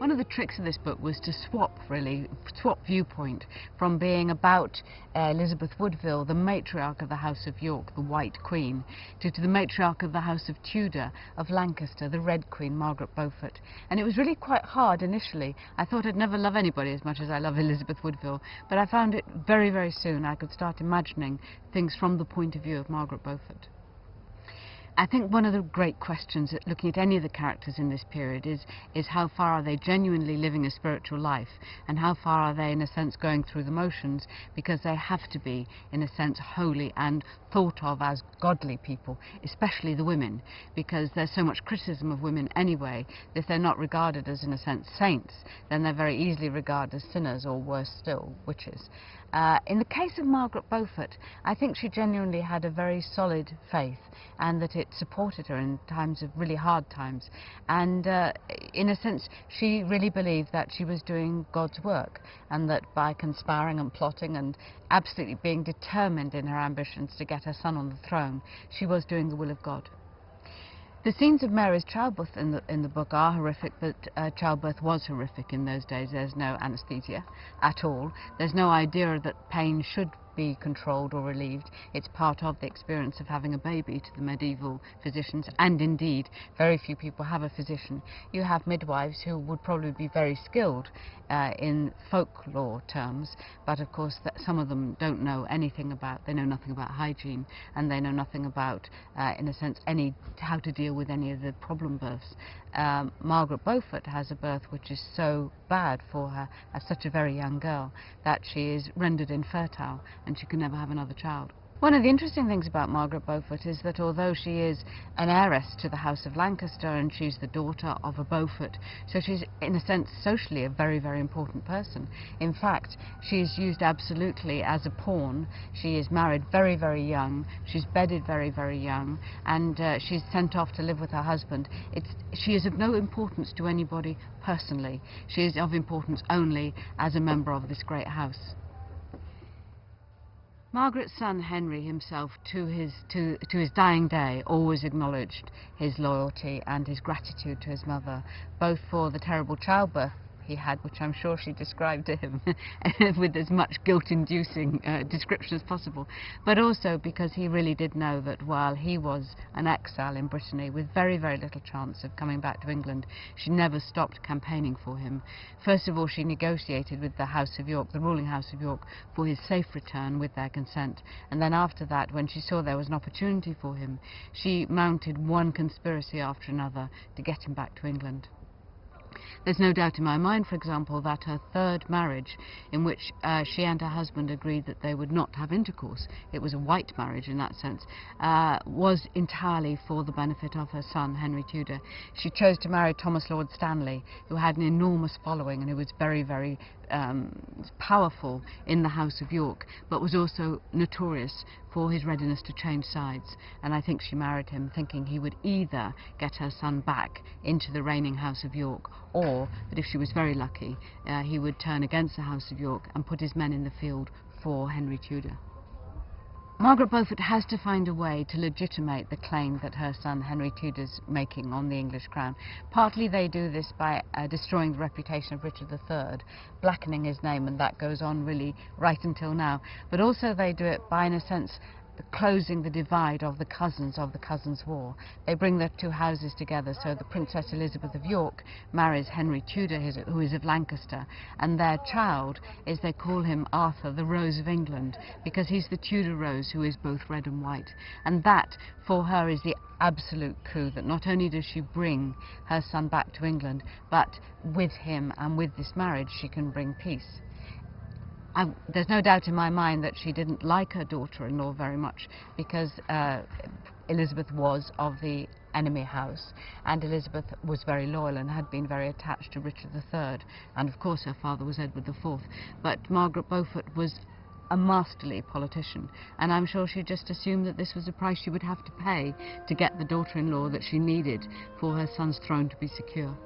One of the tricks of this book was to swap viewpoint from being about Elizabeth Woodville, the matriarch of the House of York, the White Queen, to the matriarch of the House of Tudor, of Lancaster, the Red Queen, Margaret Beaufort. And it was really quite hard initially. I thought I'd never love anybody as much as I love Elizabeth Woodville, but I found it very, very soon I could start imagining things from the point of view of Margaret Beaufort. I think one of the great questions at looking at any of the characters in this period is how far are they genuinely living a spiritual life, and how far are they in a sense going through the motions because they have to be in a sense holy and thought of as godly people, especially the women, because there's so much criticism of women anyway. If they're not regarded as in a sense saints, then they're very easily regarded as sinners, or worse still, witches. In the case of Margaret Beaufort, I think she genuinely had a very solid faith, and that it supported her in times of really hard times. And in a sense, she really believed that she was doing God's work, and that by conspiring and plotting and absolutely being determined in her ambitions to get her son on the throne, she was doing the will of God. The scenes of Mary's childbirth in the book are horrific, but childbirth was horrific in those days. There's no anaesthesia at all. There's no idea that pain should be controlled or relieved. It's part of the experience of having a baby to the medieval physicians, and indeed very few people have a physician. You have midwives who would probably be very skilled in folklore terms, but of course some of them don't know anything about, they know nothing about hygiene, and they know nothing about in a sense how to deal with any of the problem births. Margaret Beaufort has a birth which is so bad for her as such a very young girl that she is rendered infertile and she can never have another child. One of the interesting things about Margaret Beaufort is that although she is an heiress to the House of Lancaster and she's the daughter of a Beaufort, so she's in a sense socially a very, very important person. In fact, she is used absolutely as a pawn. She is married very, very young, she's bedded very, very young, and she's sent off to live with her husband. She is of no importance to anybody personally. She is of importance only as a member of this great house. Margaret's son Henry himself, to his dying day, always acknowledged his loyalty and his gratitude to his mother, both for the terrible childbirth he had, which I'm sure she described to him with as much guilt-inducing description as possible, but also because he really did know that while he was an exile in Brittany with very, very little chance of coming back to England, she never stopped campaigning for him. First of all, she negotiated with the House of York, the ruling House of York, for his safe return with their consent, and then after that, when she saw there was an opportunity for him, she mounted one conspiracy after another to get him back to England. There's no doubt in my mind, for example, that her third marriage, in which she and her husband agreed that they would not have intercourse, it was a white marriage in that sense, was entirely for the benefit of her son, Henry Tudor. She chose to marry Thomas Lord Stanley, who had an enormous following and who was very, very powerful in the House of York, but was also notorious for his readiness to change sides. And I think she married him thinking he would either get her son back into the reigning House of York, or that if she was very lucky, he would turn against the House of York and put his men in the field for Henry Tudor. Margaret Beaufort has to find a way to legitimate the claim that her son Henry Tudor's making on the English crown. Partly they do this by destroying the reputation of Richard III, blackening his name, and that goes on really right until now. But also they do it by, in a sense, closing the divide of the Cousins War. They bring the two houses together, so the Princess Elizabeth of York marries Henry Tudor, who is of Lancaster, and their child is, they call him Arthur, the Rose of England, because he's the Tudor rose who is both red and white. And that, for her, is the absolute coup, that not only does she bring her son back to England, but with him and with this marriage she can bring peace. There's no doubt in my mind that she didn't like her daughter-in-law very much, because Elizabeth was of the enemy house, and Elizabeth was very loyal and had been very attached to Richard III, and of course her father was Edward IV. But Margaret Beaufort was a masterly politician, and I'm sure she just assumed that this was the price she would have to pay to get the daughter-in-law that she needed for her son's throne to be secure.